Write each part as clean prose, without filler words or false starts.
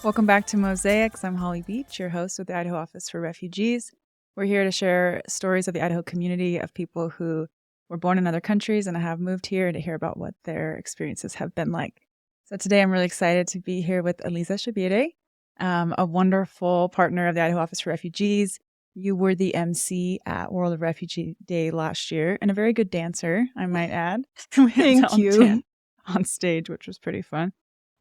Welcome back to Mosaics. I'm Holly Beach, your host with the Idaho Office for Refugees. We're here to share stories of the Idaho community of people who were born in other countries and have moved here, and to hear about what their experiences have been like. So today I'm really excited to be here with Eliza Shabire, a wonderful partner of the Idaho Office for Refugees. You were the MC at World of Refugee Day last year, and a very good dancer, I might add. Thank you. On stage, which was pretty fun.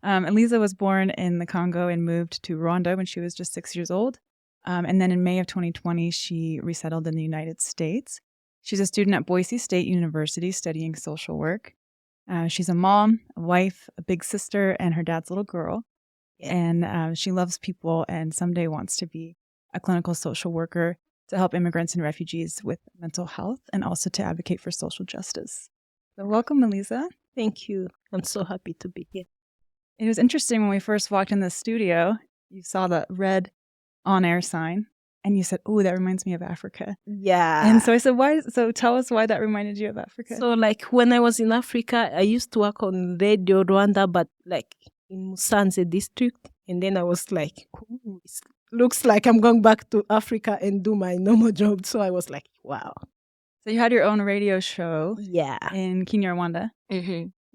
Eliza was born in the Congo and moved to Rwanda when she was just 6 years old. And then in May of 2020, she resettled in the United States. She's a student at Boise State University studying social work. She's a mom, a wife, a big sister, and her dad's little girl. And she loves people and someday wants to be a clinical social worker to help immigrants and refugees with mental health and also to advocate for social justice. So welcome, Eliza. Thank you. I'm so happy to be here. It was interesting when we first walked in the studio, you saw the red on-air sign and you said, "Oh, that reminds me of Africa." Yeah. And so I said, "Why?" So tell us why that reminded you of Africa. So like when I was in Africa, I used to work on Radio Rwanda, but like in Musanze district. And then I was like, "Ooh, it looks like I'm going back to Africa and do my normal job." So I was like, wow. So you had your own radio show in Kinyarwanda,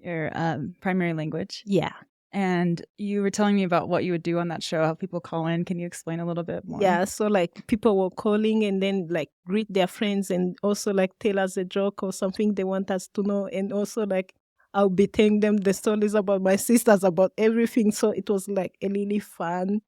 your primary language. Yeah. And you were telling me about what you would do on that show, how people call in. Can you explain a little bit more? Yeah, so like people were calling and then like greet their friends and also like tell us a joke or something they want us to know. And also like I'll be telling them the stories about my sisters, about everything. So it was like a really fun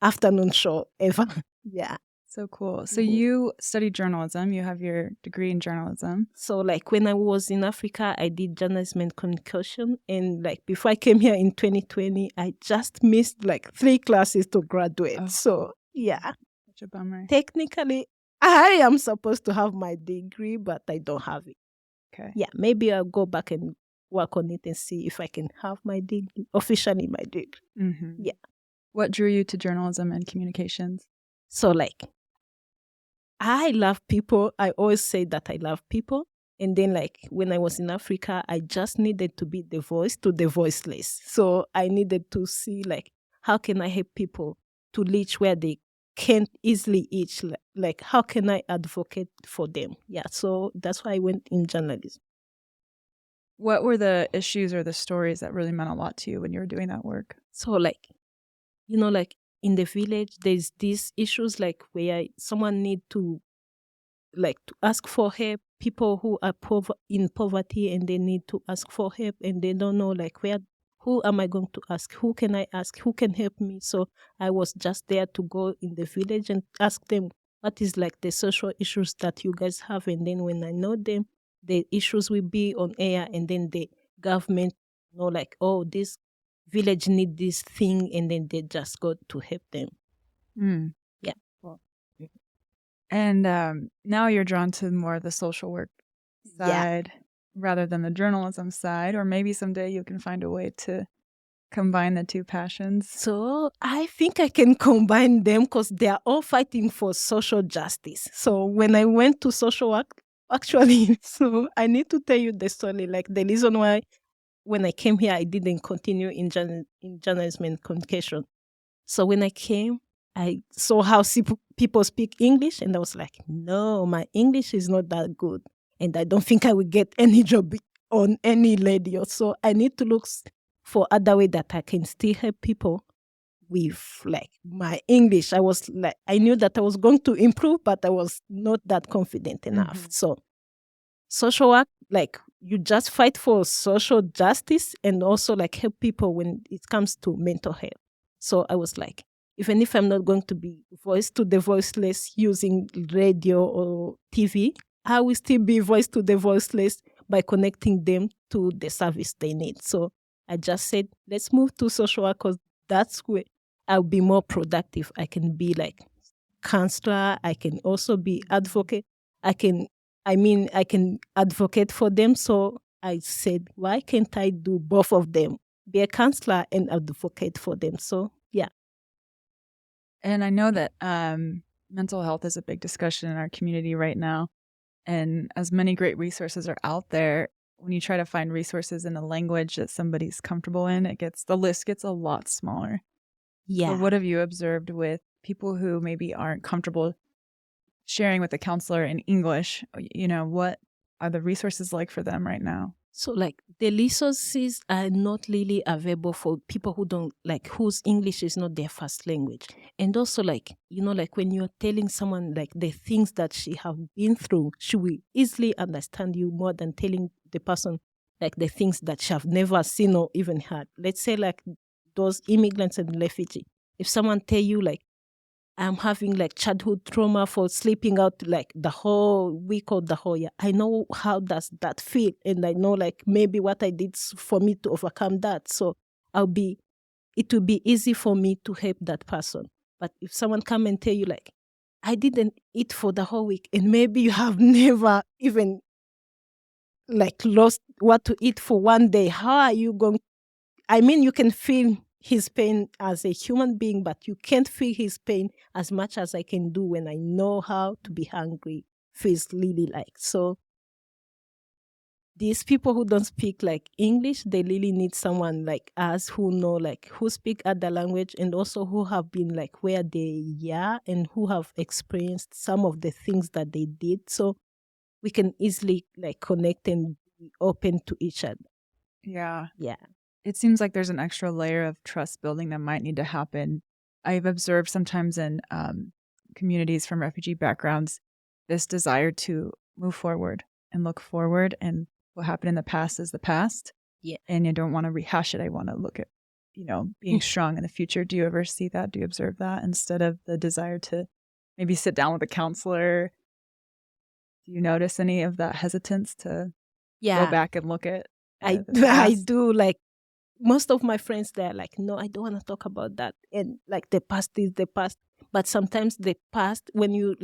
afternoon show ever. Yeah. So cool. So you studied journalism. You have your degree in journalism. So like when I was in Africa, I did journalism and communication. And like before I came here in 2020, I just missed like 3 classes to graduate. Oh. So yeah. Such a bummer. Technically, I am supposed to have my degree, but I don't have it. Okay. Yeah, maybe I'll go back and work on it and see if I can have my degree, officially my degree. Mm-hmm. Yeah. What drew you to journalism and communications? So like, I love people. I always say that I love people. And then like when I was in Africa, I just needed to be the voice to the voiceless. So I needed to see like, how can I help people to reach where they can't easily reach? Like, how can I advocate for them? Yeah, so that's why I went in journalism. What were the issues or the stories that really meant a lot to you when you were doing that work? So like, you know, like in the village, there's these issues like where someone need to like to ask for help, people who are in poverty and they need to ask for help and they don't know like who am I going to ask? Who can I ask? Who can help me? So I was just there to go in the village and ask them what is like the social issues that you guys have. And then when I know them, the issues will be on air and then the government know like, oh, this village need this thing, and then they just go to help them. Yeah. And now you're drawn to more of the social work side rather than the journalism side, or maybe someday you can find a way to combine the two passions. So I think I can combine them because they are all fighting for social justice. So when I went to social work, actually, so I need to tell you the story, like the reason why when I came here, I didn't continue in journalism and communication. So when I came, I saw how people speak English, and I was like, no, my English is not that good. And I don't think I will get any job on any radio. So I need to look for other way that I can still help people with like my English. I was like, I knew that I was going to improve, but I was not that confident enough. Mm-hmm. So social work, like you just fight for social justice and also like help people when it comes to mental health. So I was like, even if I'm not going to be voice to the voiceless using radio or TV, I will still be voice to the voiceless by connecting them to the service they need. So I just said, let's move to social work because that's where I'll be more productive. I can be like counselor. I can also be advocate. I can advocate for them. So I said, why can't I do both of them? Be a counselor and advocate for them. So, yeah. And I know that mental health is a big discussion in our community right now. And as many great resources are out there, when you try to find resources in a language that somebody's comfortable in, the list gets a lot smaller. Yeah. So what have you observed with people who maybe aren't comfortable sharing with a counselor in English? What are the resources like for them right now? So like the resources are not really available for people who don't like whose English is not their first language. And also like, like when you're telling someone like the things that she have been through, she will easily understand you more than telling the person like the things that she have never seen or even heard. Let's say like those immigrants and refugees. If someone tell you like, I'm having like childhood trauma for sleeping out like the whole week or the whole year. I know how does that feel, and I know like maybe what I did for me to overcome that. So it will be easy for me to help that person. But if someone come and tell you like, I didn't eat for the whole week, and maybe you have never even like lost what to eat for one day, how are you going? I mean, you can feel his pain as a human being, but you can't feel his pain as much as I can do when I know how to be hungry feels really like. So these people who don't speak like English, they really need someone like us who know like who speak other language and also who have been like where they are and who have experienced some of the things that they did. So we can easily like connect and be open to each other. Yeah. Yeah. It seems like there's an extra layer of trust building that might need to happen. I've observed sometimes in communities from refugee backgrounds, this desire to move forward and look forward, and what happened in the past is the past. Yeah. And you don't want to rehash it. I want to look at, being strong in the future. Do you ever see that? Do you observe that instead of the desire to maybe sit down with a counselor? Do you notice any of that hesitance to go back and look at I do. Like most of my friends, they're like, no, I don't want to talk about that. And like the past is the past. But sometimes the past, when you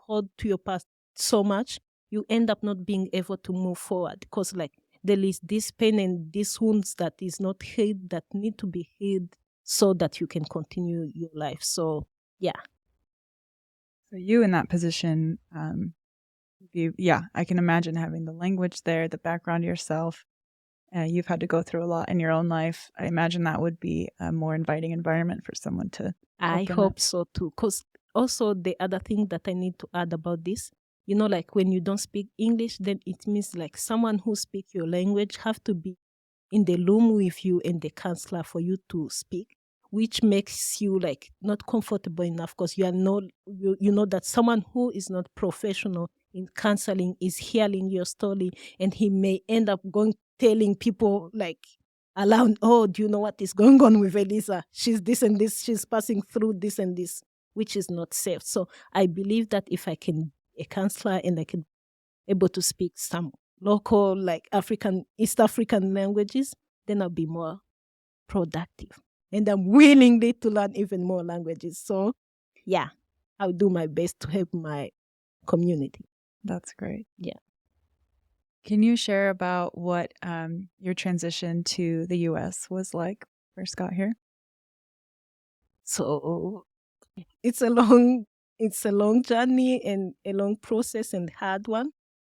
hold to your past so much, you end up not being able to move forward because like there is this pain and these wounds that is not healed that need to be healed so that you can continue your life. So yeah. So you in that position, I can imagine having the language there, the background yourself. You've had to go through a lot in your own life. I imagine that would be a more inviting environment for someone to. I hope so too. Because also the other thing that I need to add about this, like when you don't speak English, then it means like someone who speaks your language have to be in the room with you and the counselor for you to speak, which makes you like not comfortable enough because you know that someone who is not professional in counseling is hearing your story and he may end up telling people like around, oh, do you know what is going on with Eliza? She's this and this, she's passing through this and this, which is not safe. So I believe that if I can be a counselor and I can able to speak some local like East African languages, then I'll be more productive. And I'm willingly to learn even more languages. So yeah, I'll do my best to help my community. That's great. Yeah. Can you share about what your transition to the U.S. was like? First got here. So it's a long journey and a long process and hard one.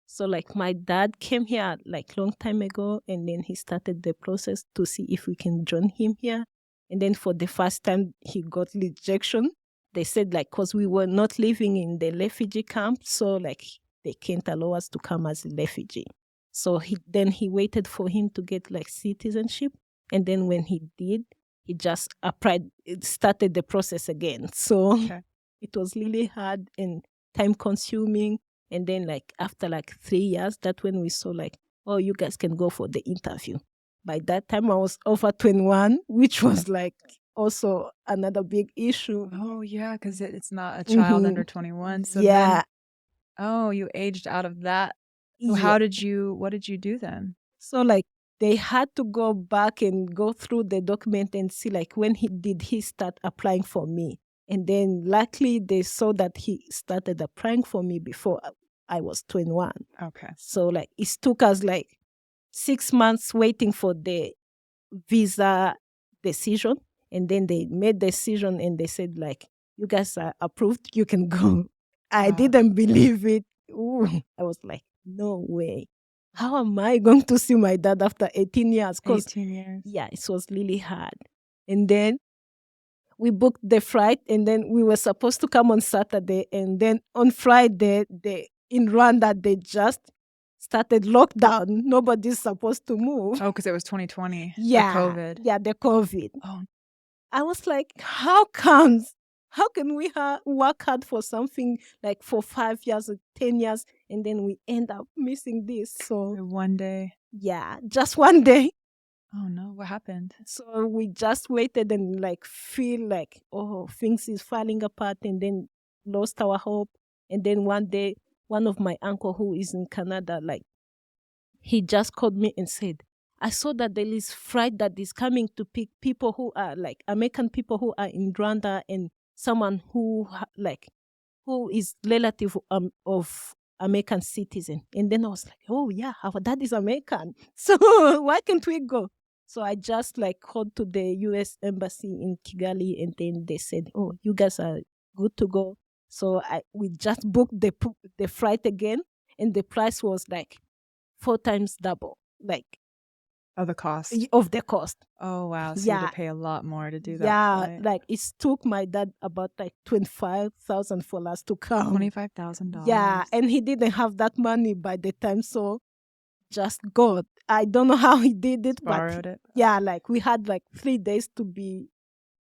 So like my dad came here like long time ago, and then he started the process to see if we can join him here. And then for the first time he got rejection. They said like because we were not living in the refugee camp, so like they can't allow us to come as a refugee. So he waited for him to get like citizenship, and then when he did, he just applied. It started the process again. So It was really hard and time consuming. And then like after like 3 years, that's when we saw like, oh, you guys can go for the interview. By that time I was over 21, which was like also another big issue. Oh yeah, because it's not a child under 21. So you aged out of that. So what did you do then? So like they had to go back and go through the document and see like when he start applying for me. And then luckily they saw that he started applying for me before I was 21. Okay. So like it took us like 6 months waiting for the visa decision. And then they made the decision and they said like, you guys are approved, you can go. I didn't believe it. Ooh, I was like, no way. How am I going to see my dad after 18 years? 18 years. Yeah, it was really hard. And then we booked the flight, and then we were supposed to come on Saturday, and then on Friday, in Rwanda, they just started lockdown. Nobody's supposed to move. Oh, because it was 2020. Yeah. The COVID. Yeah, the COVID. Oh. I was like, how can we work hard for something like for 5 years or 10 years, and then we end up missing this? So one day. Yeah, just one day. Oh no, what happened? So we just waited and like feel like, oh, things is falling apart, and then lost our hope. And then one day, one of my uncle who is in Canada, like, he just called me and said, I saw that there is flight that is coming to pick people who are like American people who are in Rwanda, and someone who is relative of American citizen. And then I was like, oh yeah, our dad is American, so why can't we go? So I just like called to the U.S. embassy in Kigali, and then they said, oh, you guys are good to go. So we just booked the flight again, and the price was like 4 times double, like of the cost. Of the cost. Oh wow! So you had to pay a lot more to do that. Yeah, flight. Like it took my dad about like $25,000 for us to come. $25,000. Yeah, and he didn't have that money by the time, so just God. I don't know how he did it, borrowed it. Yeah, like we had like 3 days to be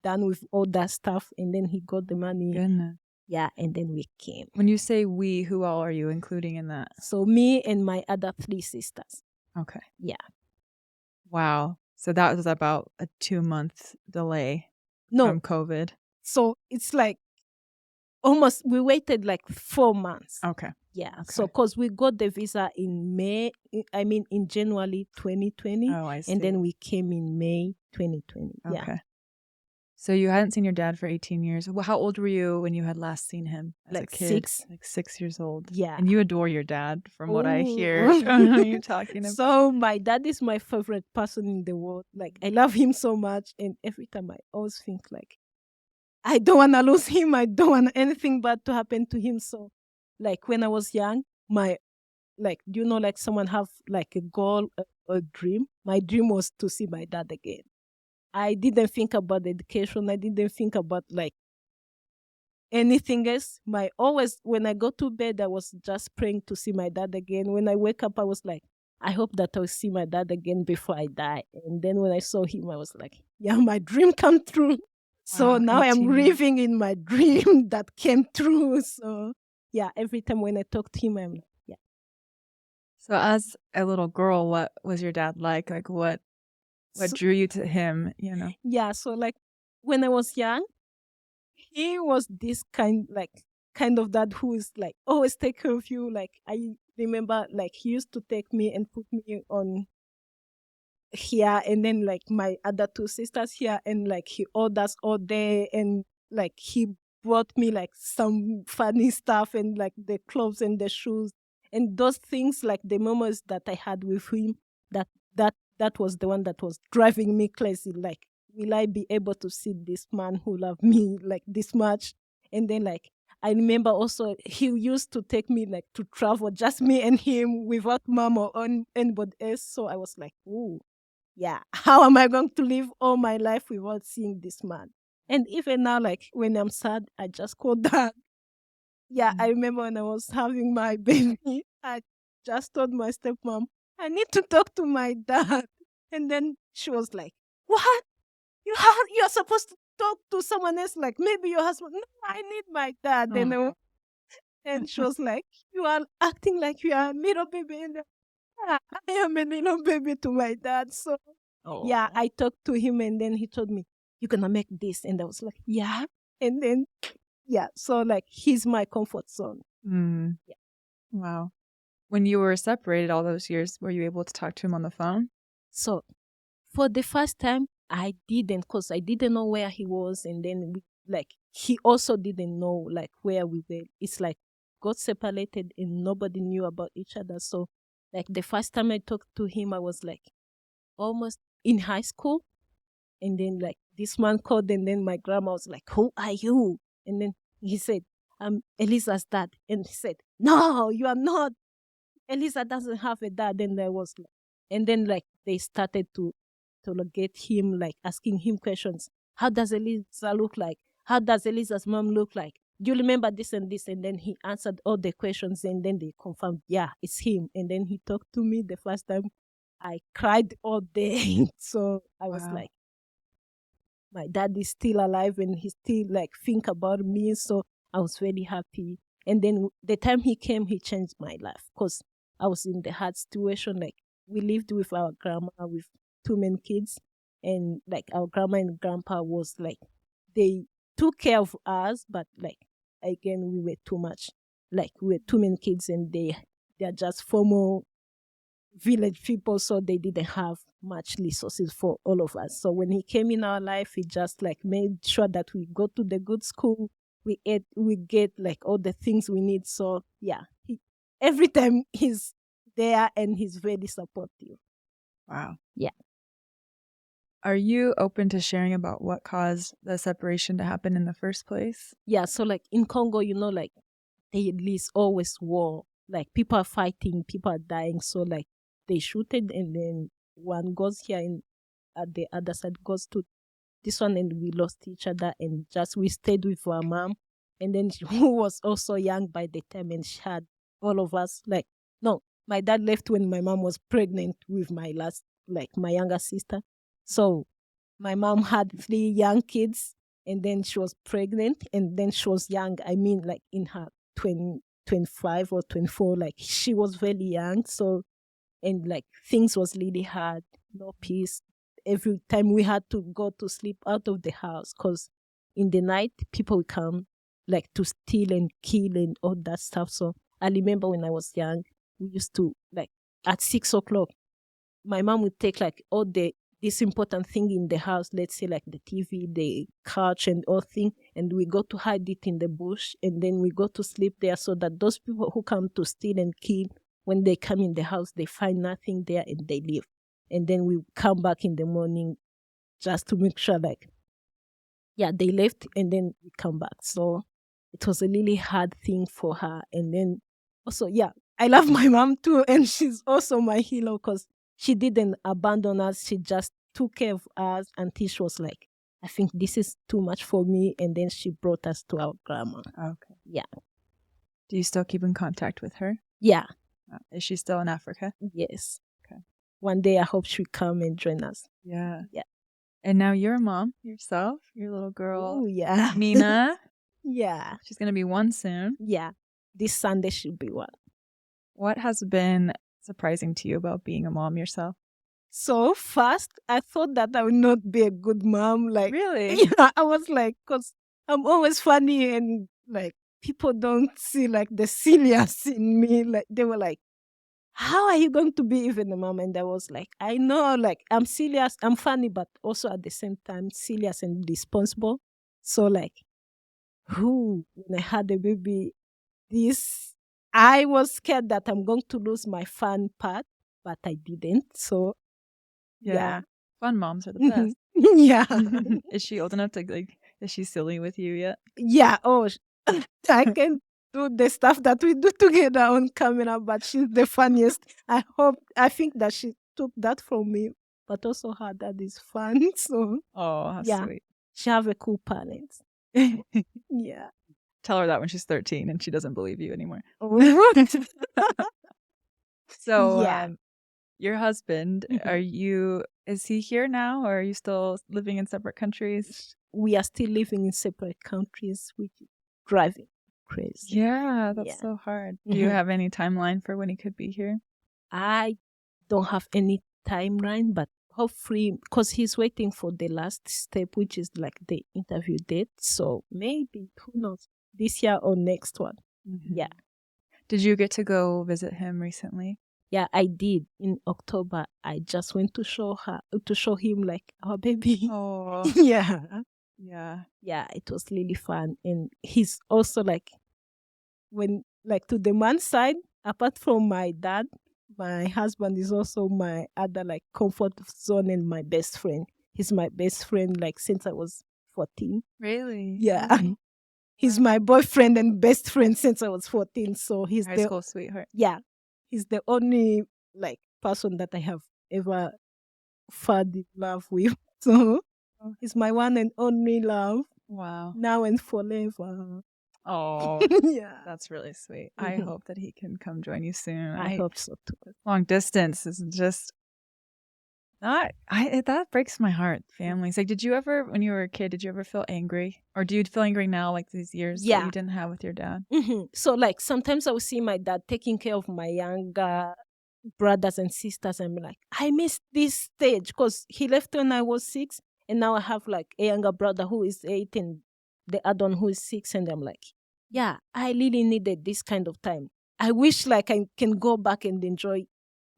done with all that stuff, and then he got the money. Goodness. Yeah, and then we came. When you say we, who all are you including in that? So me and my other 3 sisters. Okay. Yeah. Wow. So that was about a 2-month delay from COVID. So it's like almost, we waited like 4 months. Okay. Yeah. Okay. So because we got the visa in in January 2020. Oh, I see. And then we came in May 2020. Okay. Yeah. So you hadn't seen your dad for 18 years. Well, how old were you when you had last seen him as like a kid? 6. Like 6 years old. Yeah. And you adore your dad, from what I hear. You talking about. So my dad is my favorite person in the world. Like I love him so much, and every time I always think like, I don't want to lose him. I don't want anything bad to happen to him. So like when I was young, do you know, like someone have like a goal, a dream? My dream was to see my dad again. I didn't think about education. I didn't think about like anything else. When I go to bed, I was just praying to see my dad again. When I wake up, I was like, I hope that I'll see my dad again before I die. And then when I saw him, I was like, yeah, my dream come true. Wow, so now I'm living in my dream that came true. So yeah, every time when I talk to him, I'm like, yeah. So as a little girl, what was your dad like? Like what drew you to him, you know? Yeah, so like when I was young, he was this kind of dad who is like always take care of you. Like I remember like he used to take me and put me on here, and then like my other 2 sisters here, and like he orders all day, and like he brought me like some funny stuff, and like the clothes and the shoes and those things, like the memories that I had with him, that was the one that was driving me crazy. Like, will I be able to see this man who loved me like this much? And then like I remember also he used to take me like to travel, just me and him, without mom or anybody else. So I was like, ooh, yeah, how am I going to live all my life without seeing this man? And even now, like when I'm sad, I just call Dad. Yeah, I remember when I was having my baby, I just told my stepmom, I need to talk to my dad. And then she was like, what? You're supposed to talk to someone else, like maybe your husband. No, I need my dad. Oh. And she was like, you are acting like you are a little baby. And I am a little baby to my dad. So yeah, I talked to him, and then he told me, you're going to make this. And I was like, yeah. And then, yeah, so like he's my comfort zone. Mm. Yeah. Wow. When you were separated all those years, were you able to talk to him on the phone? So for the first time, I didn't, because I didn't know where he was. And then he also didn't know like where we were. It's like got separated and nobody knew about each other. So like the first time I talked to him, I was like almost in high school. And then like this man called, and then my grandma was like, who are you? And then he said, I'm Eliza's dad. And he said, no, you are not. Eliza doesn't have a dad. And then like they started to get him, like asking him questions. how does Eliza look like? How does Eliza's mom look like? Do you remember this and this? And then he answered all the questions, and then they confirmed, yeah, it's him. And then he talked to me the first time. I cried all day. So I was like, my dad is still alive and he still like think about me. So I was very happy. And then the time he came, he changed my life because I was in the hard situation. Like we lived with our grandma with 2 men kids, and like our grandma and grandpa was like, they took care of us, but like again we were too much. Like we were 2 men kids, and they're just formal village people, so they didn't have much resources for all of us. So when he came in our life, he just like made sure that we go to the good school, we ate, we get like all the things we need. So yeah, every time he's there and he's very supportive. Wow. Yeah. Are you open to sharing about what caused the separation to happen in the first place? Yeah, so like in Congo, like there's always war. Like people are fighting, people are dying. So like they shoot it, and then one goes here and at the other side goes to this one, and we lost each other, and just we stayed with our mom. And then who was also young by the time, and she had all of us. Like, no, my dad left when my mom was pregnant with my younger sister. So my mom had 3 young kids, and then she was pregnant, and then she was young. I mean, like in her 25 or 24, like she was very young. So, and like things was really hard, no peace. Every time we had to go to sleep out of the house, because in the night people would come like to steal and kill and all that stuff. So I remember when I was young, we used to like at 6 o'clock, my mom would take like all this important thing in the house, let's say like the TV, the couch and all thing, and we go to hide it in the bush, and then we go to sleep there, so that those people who come to steal and kill, when they come in the house, they find nothing there and they leave. And then we come back in the morning just to make sure like, yeah, they left, and then we come back. So it was a really hard thing for her. And then also, yeah, I love my mom too, and she's also my hero because she didn't abandon us. She just took care of us until she was like, I think this is too much for me. And then she brought us to our grandma. Okay. Yeah. Do you still keep in contact with her? Yeah. Is she still in Africa? Yes. Okay. One day I hope she'll come and join us. Yeah. Yeah. And now you're a mom yourself, your little girl. Oh, yeah. Mina. Yeah. She's going to be 1 soon. Yeah. This Sunday she'll be 1. What has been surprising to you about being a mom yourself? So first, I thought that I would not be a good mom. Like, really? Yeah, I was like, because I'm always funny, and like people don't see like the serious in me. Like they were like, how are you going to be even a mom? And I was like, I know, like I'm serious, I'm funny, but also at the same time serious and responsible. So like, when I had a baby, I was scared that I'm going to lose my fun part, but I didn't. So yeah. Fun moms are the best. Yeah. Is she old enough to like, is she silly with you yet? Yeah. Oh, I can do the stuff that we do together on camera, but she's the funniest. I think that she took that from me, but also her dad is fun. So oh, how sweet. She have a cool parent. Yeah. Tell her that when she's 13 and she doesn't believe you anymore. So, your husband, is he here now, or are you still living in separate countries? We are still living in separate countries, which is driving crazy. Yeah, that's so hard. Do you have any timeline for when he could be here? I don't have any timeline, but hopefully, because he's waiting for the last step, which is like the interview date. So maybe, who knows, this year or next one. Mm-hmm. Yeah. Did you get to go visit him recently? Yeah, I did. In October, I just went to show him like our baby. Oh. Yeah. Yeah. Yeah, it was really fun. And he's also like, when like to the man's side, apart from my dad, my husband is also my other like comfort zone and my best friend. He's my best friend like since I was 14. Really? Yeah. He's my boyfriend and best friend since I was 14. So he's high school sweetheart. Yeah. He's the only like person that I have ever fallen in love with. So He's my one and only love, Wow. now and forever. Oh, Yeah. that's really sweet. I hope that he can come join you soon. I hope so too. Long distance is just not. That breaks my heart. Families. Like, did you ever, when you were a kid, did you ever feel angry, or do you feel angry now, like these years that you didn't have with your dad? So, like, sometimes I will see my dad taking care of my younger brothers and sisters, and be like, I missed this stage because he left when I was 6, and now I have like a younger brother who is 8 and the other one who is 6, and I'm like, yeah, I really needed this kind of time. I wish like I can go back and enjoy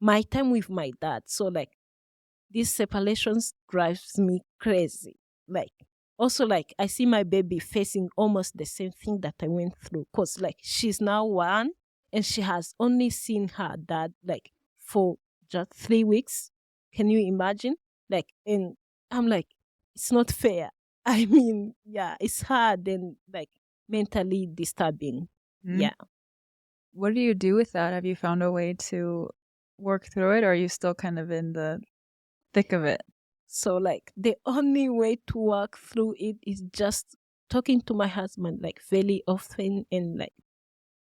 my time with my dad. So like these separations drives me crazy. Like also like I see my baby facing almost the same thing that I went through, because like she's now 1 and she has only seen her dad like for just 3 weeks. Can you imagine? Like, and I'm like, it's not fair. I mean, yeah, it's hard and like mentally disturbing. Yeah. What do you do with that? Have you found a way to work through it, or are you still kind of in the thick of it? So like the only way to work through it is just talking to my husband like very often and like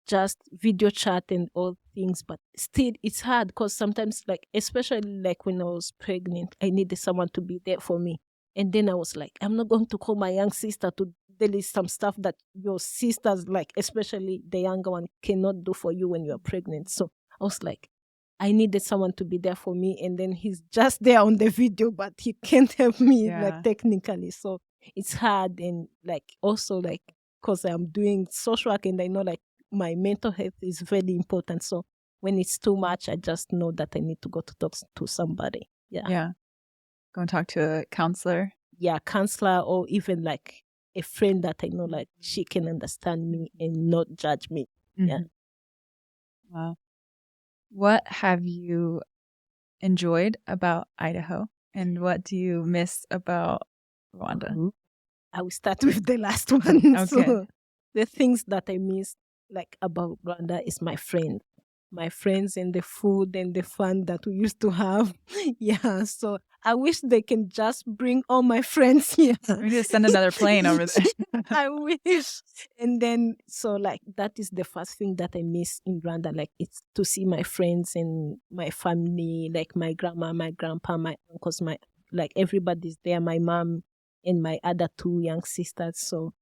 just video chat and all things, but still it's hard because sometimes like especially like when I was pregnant, I needed someone to be there for me. And then I was like, I'm not going to call my young sister to deal with some stuff that your sisters, like especially the younger one, cannot do for you when you're pregnant. So I was like, I needed someone to be there for me, and then he's just there on the video, but he can't help me like technically. So it's hard, and like also like because I'm doing social work and I know like my mental health is very important. So when it's too much, I just know that I need to go to talk to somebody. Yeah. Go and talk to a counselor. Yeah, counselor, or even like a friend that I know like she can understand me and not judge me. Yeah. Wow. What have you enjoyed about Idaho, and what do you miss about Rwanda? I will start with the last one. Okay. So the things that I miss like about Rwanda is my friends and the food and the fun that we used to have. Yeah, so I wish they can just bring all my friends here. We need to send another plane over there. I wish. And then, so like, that is the first thing that I miss in Rwanda. Like, it's to see my friends and my family, like my grandma, my grandpa, my uncles, like everybody's there, my mom and my other 2 young sisters. So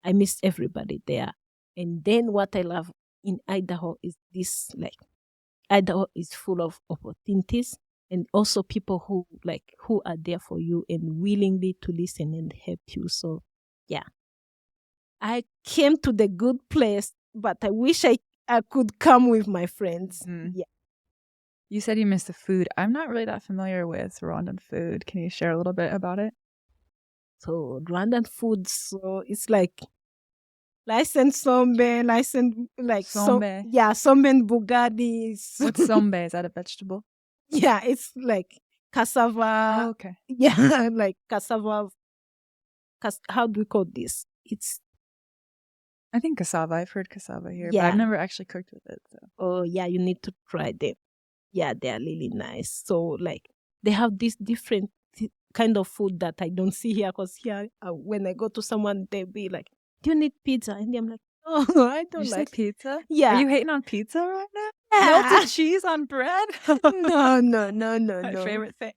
I miss everybody there. And then what I love in Idaho is this, like, Idaho is full of opportunities and also people who are there for you and willingly to listen and help you. So, yeah. I came to the good place, but I wish I could come with my friends. Yeah. You said you miss the food. I'm not really that familiar with Rwandan food. Can you share a little bit about it? So, Rwandan food, so it's like licensed sombe, like sombe. Sombe and bugadi. What's sombe? Is that a vegetable? Yeah, it's like cassava. Oh, okay. Yeah, like cassava. How do we call this? I think cassava. I've heard cassava here, but I've never actually cooked with it. So. Oh, yeah, you need to try them. Yeah, they are really nice. So, like, they have this different kind of food that I don't see here, because here, when I go to someone, they'll be like, do you need pizza? And I'm like, oh, I don't you like pizza. Yeah. Are you hating on pizza right now? Yeah. Melted cheese on bread? No. My favorite thing.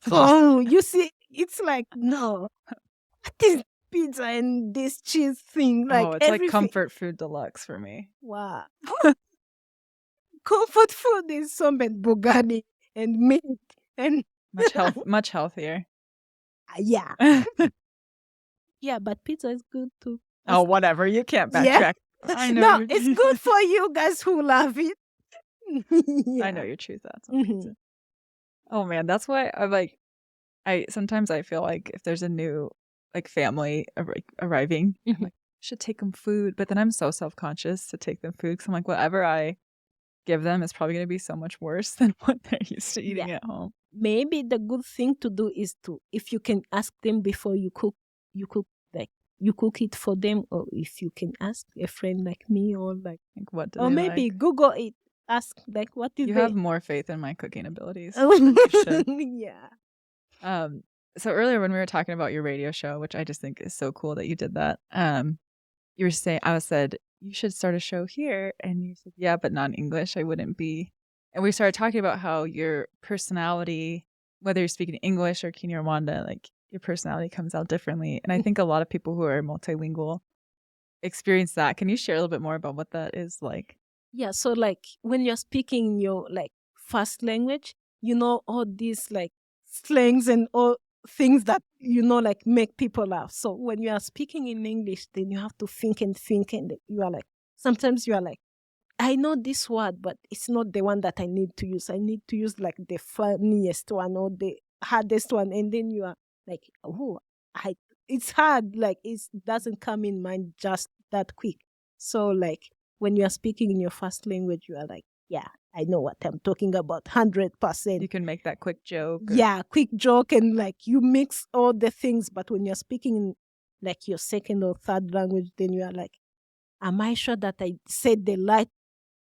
Oh, you see, it's like, no. What is pizza and this cheese thing? Like, it's everything. Like comfort food deluxe for me. Wow. Comfort food is some bugatti and meat and much healthier. Yeah. Yeah, but pizza is good too. Oh, whatever. You can't backtrack. Yeah. I know. No, it's good for you guys who love it. Yeah. I know your true thoughts on pizza. Oh man, that's why sometimes I feel like if there's a new like family arriving, I'm like, I should take them food, but then I'm so self-conscious to take them food because I'm like, whatever I give them is probably going to be so much worse than what they're used to eating at home. Maybe the good thing to do is if you can ask them before you cook it for them, or if you can ask a friend like me, or like what do or they maybe like? Google it. Ask like what is you they... have more faith in my cooking abilities. Yeah. So earlier when we were talking about your radio show, which I just think is so cool that you did that, you were saying, I said, you should start a show here. And you said, yeah, but not in English. I wouldn't be. And we started talking about how your personality, whether you're speaking English or Kinyarwanda, like your personality comes out differently. And I think a lot of people who are multilingual experience that. Can you share a little bit more about what that is like? Yeah, so like when you're speaking in your like first language, you know all these like slangs and all things that like make people laugh. So when you are speaking in English, then you have to think and think, and you are like sometimes you are like, I know this word, but it's not the one that I need to use. I need to use like the funniest one or the hardest one, and then you are like, oh, it's hard. Like it doesn't come in mind just that quick. So like when you are speaking in your first language, you are like, yeah, I know what I'm talking about, 100%. You can make that quick joke. Yeah, quick joke, and like you mix all the things. But when you're speaking in like your second or third language, then you are like, am I sure that I said the right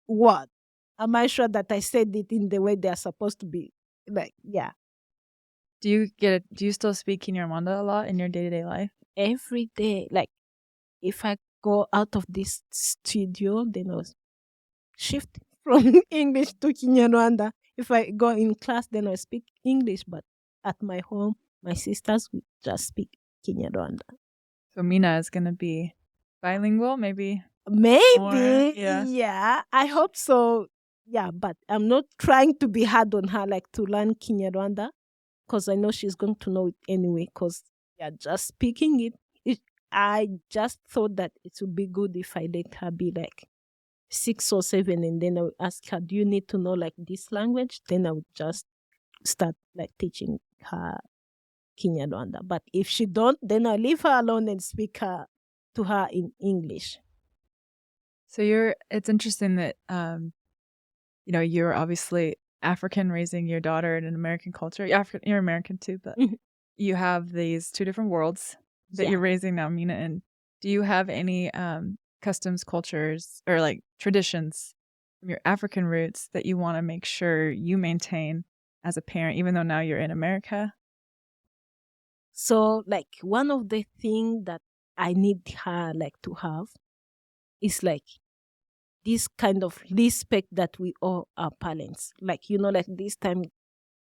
word? Am I sure that I said it in the way they are supposed to be? Like, yeah. Do you still speak Kinyarwanda a lot in your day-to-day life? Every day. Like, if I go out of this studio, then I was shift from English to Kinyarwanda. If I go in class, then I speak English. But at my home, my sisters would just speak Kinyarwanda. So Mina is going to be bilingual, maybe? Maybe. Yeah. Yeah, I hope so. Yeah, but I'm not trying to be hard on her, like to learn Kinyarwanda, because I know she's going to know it anyway, because yeah, just speaking it, I just thought that it would be good if I let her be like 6 or 7, and then I would ask her, do you need to know like this language? Then I would just start like teaching her Kinyarwanda. But if she don't, then I leave her alone and speak to her in English. So it's interesting that, you're obviously African, raising your daughter in an American culture. You're American too, but you have these two different worlds that you're raising now, Mina. And do you have any customs, cultures, or like traditions from your African roots that you want to make sure you maintain as a parent, even though now you're in America? So like one of the things that I need her like to have is like this kind of respect that we owe our parents. Like, like this time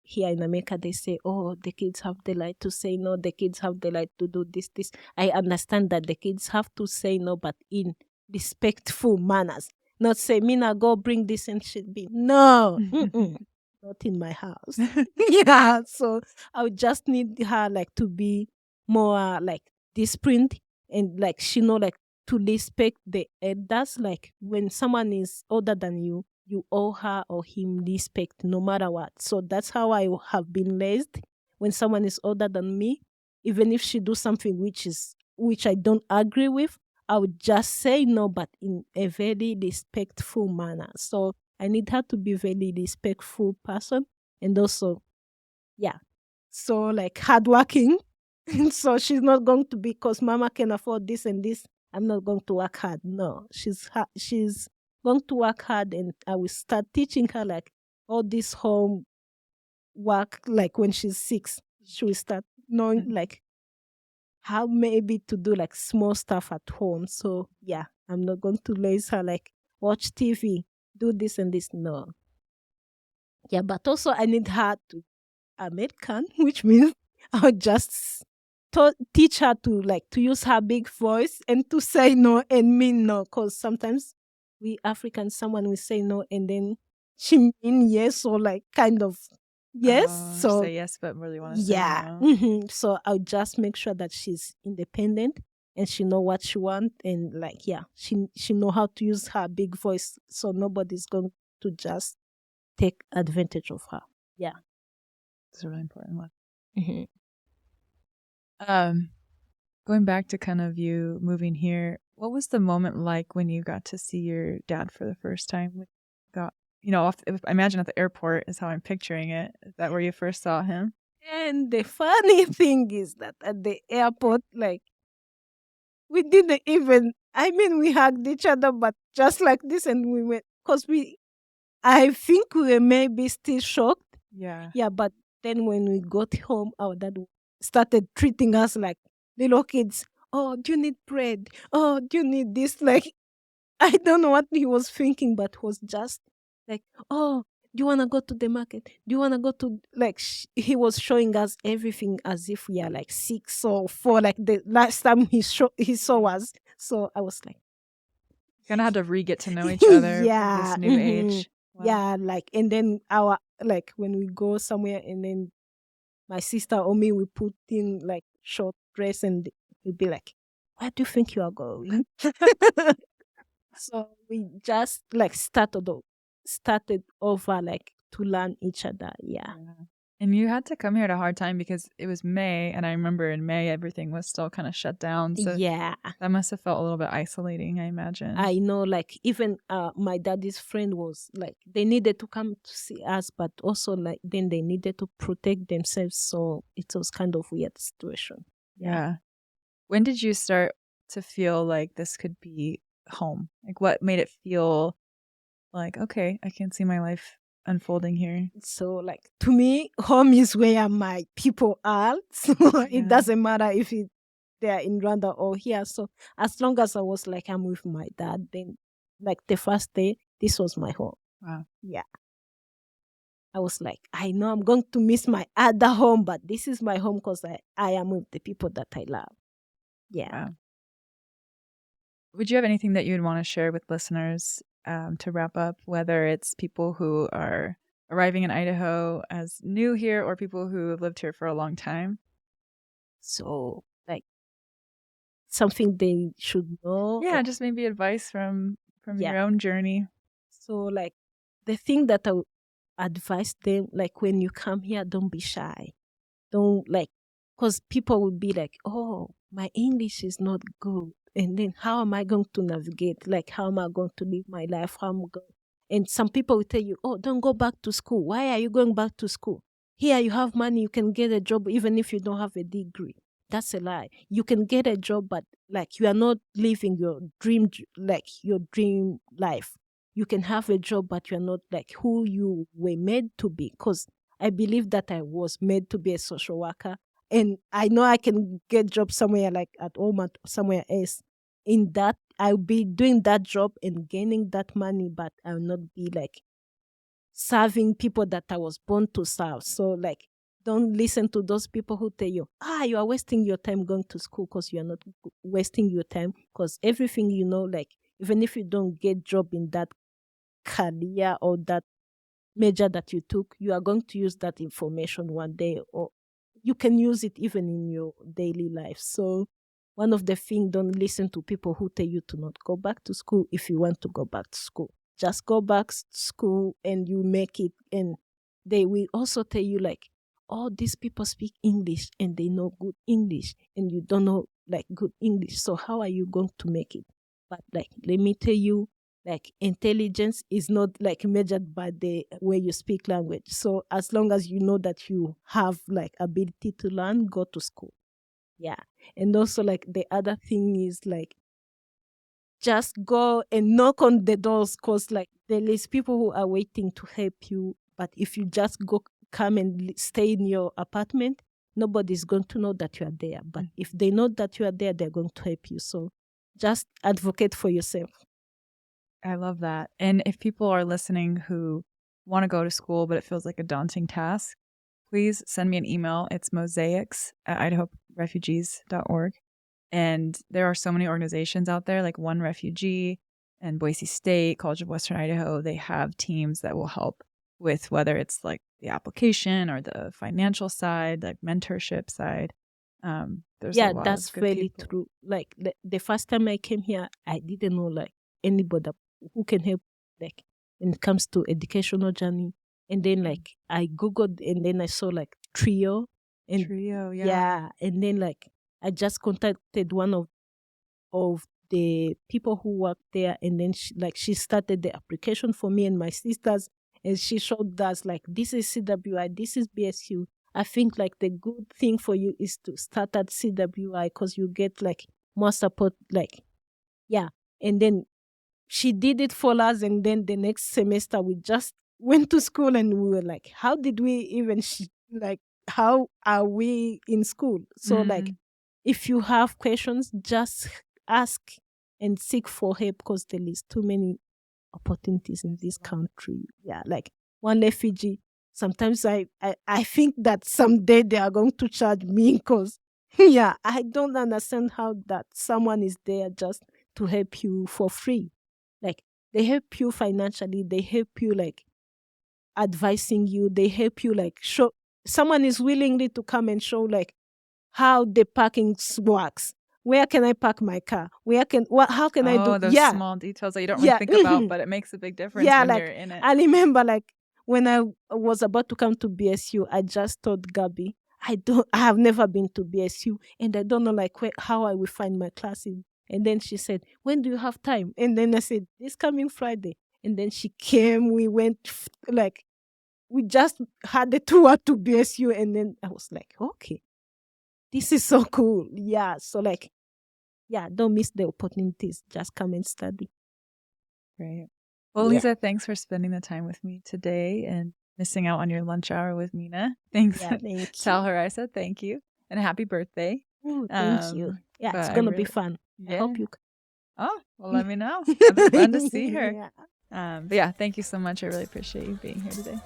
here in America, they say, oh, the kids have the right to say no, the kids have the right to do this. I understand that the kids have to say no, but in respectful manners. Not say, Mina, go bring this and shit be. No, not in my house. Yeah, so I would just need her like to be more like disciplined, and like she know like to respect the elders. Like when someone is older than you, you owe her or him respect no matter what. So that's how I have been raised. When someone is older than me, even if she do something which I don't agree with, I would just say no, but in a very respectful manner. So I need her to be a very respectful person, and also, yeah, so like hardworking. So she's not going to be, because mama can afford this and this, I'm not going to work hard. No, she's going to work hard, and I will start teaching her like all this home work. Like when she's 6, she will start knowing like how maybe to do like small stuff at home. So yeah, I'm not going to raise her like watch TV, do this and this. No. Yeah, but also I need her to American, which means I'll just teach her to use her big voice and to say no and mean no, because sometimes we Africans, someone will say no and then she mean yes, or like kind of yes. So say yes, but really want to say no. Mm-hmm. So I'll just make sure that she's independent and she know what she want, and like she know how to use her big voice, so nobody's going to just take advantage of her. Yeah, it's a really important one. Mm-hmm. Going back to kind of you moving here, what was the moment like when you got to see your dad for the first time? I imagine at the airport is how I'm picturing it. Is that where you first saw him? And the funny thing is that at the airport, like, we didn't even, we hugged each other, but just like this, and we went, because I think we were maybe still shocked. Yeah. Yeah, but then when we got home, our dad started treating us like little kids. Oh, do you need bread? Oh, do you need this? Like, I don't know what he was thinking, but was just like, oh, do you want to go to the market? Do you want to go to, like, he was showing us everything as if we are like 6 or 4, like the last time he saw us. So I was like, Kind of had to get to know each other yeah, at this new age. Wow. Yeah, like, and then like when we go somewhere and then my sister or me, we put in like short dress and he'll be like, where do you think you are going? So we just like started over like to learn each other. Yeah. And you had to come here at a hard time because it was May, and I remember in May everything was still kind of shut down. So yeah, that must have felt a little bit isolating, I imagine. I know, like even my daddy's friend was like, they needed to come to see us, but also like then they needed to protect themselves. So it was kind of weird situation. Yeah. When did you start to feel like this could be home? Like what made it feel like, okay, I can see my life unfolding here? So like to me, home is where my people are. So it doesn't matter if they are in Rwanda or here. So as long as I was like, I'm with my dad, then like the first day, this was my home. Wow. Yeah. I was like, I know I'm going to miss my other home, but this is my home because I am with the people that I love. Yeah. Wow. Would you have anything that you'd want to share with listeners to wrap up, whether it's people who are arriving in Idaho as new here or people who have lived here for a long time? So like something they should know. Yeah, just maybe advice from your own journey. So like the thing that I would advise them, like when you come here, don't be shy. Don't like, because people will be like, oh, my English is not good. And then how am I going to navigate? Like, how am I going to live my life? And some people will tell you, oh, don't go back to school. Why are you going back to school? Here you have money, you can get a job even if you don't have a degree. That's a lie. You can get a job, but like you are not living your dream life. You can have a job, but you are not like who you were made to be. Because I believe that I was made to be a social worker. And I know I can get job somewhere like at home or somewhere else. In that, I'll be doing that job and gaining that money, but I'll not be like serving people that I was born to serve. So like, don't listen to those people who tell you, you are wasting your time going to school, because you are not wasting your time, because everything you know, like even if you don't get job in that career or that major that you took, you are going to use that information one day, or you can use it even in your daily life. So one of the things, don't listen to people who tell you to not go back to school if you want to go back to school. Just go back to school and you make it. And they will also tell you like, oh, these people speak English and they know good English and you don't know like good English. So how are you going to make it? But like, let me tell you, like intelligence is not like measured by the way you speak language. So as long as you know that you have like ability to learn, go to school. Yeah. And also like the other thing is like, just go and knock on the doors, because like there is people who are waiting to help you. But if you just come and stay in your apartment, nobody's going to know that you are there. But if they know that you are there, they're going to help you. So just advocate for yourself. I love that. And if people are listening who want to go to school, but it feels like a daunting task, please send me an email. It's mosaics@idahorefugees.org. And there are so many organizations out there, like One Refugee and Boise State, College of Western Idaho. They have teams that will help with whether it's like the application or the financial side, like mentorship side. That's fairly true. Like the first time I came here, I didn't know like anybody who can help like when it comes to educational journey. And then like I Googled and then I saw like Trio. And yeah. And then like I just contacted one of the people who work there, and then she started the application for me and my sisters, and she showed us like, this is CWI, this is BSU. I think like the good thing for you is to start at CWI because you get like more support, like and then she did it for us, and then the next semester we just went to school and we were like, how did we even how are we in school? So like, if you have questions, just ask and seek for help, because there is too many opportunities in this country. Yeah, like one refugee. Sometimes I think that someday they are going to charge me, because yeah, I don't understand how that someone is there just to help you for free. Like, they help you financially, they help you like advising you, they help you like show, someone is willingly to come and show like how the parking works. Where can I park my car? How can I do? Those small details that you don't really think about, but it makes a big difference when like, you're in it. I remember like when I was about to come to BSU, I just told Gabby, I have never been to BSU, and I don't know like how I will find my classes. And then she said, when do you have time? And then I said, this coming Friday. And then she came, we went like, we just had the tour to BSU, and then I was like, okay, this is so cool. Yeah. So like, yeah, don't miss the opportunities. Just come and study. Great. Well, Lisa, thanks for spending the time with me today and missing out on your lunch hour with Mina. Thanks. Yeah, thank you. Tell her I said thank you and happy birthday. Oh, thank you. Yeah, it's going to be fun. Yeah. I hope you. Oh, well, let me know. It'll be fun to see her. Yeah. But yeah, thank you so much. I really appreciate you being here today.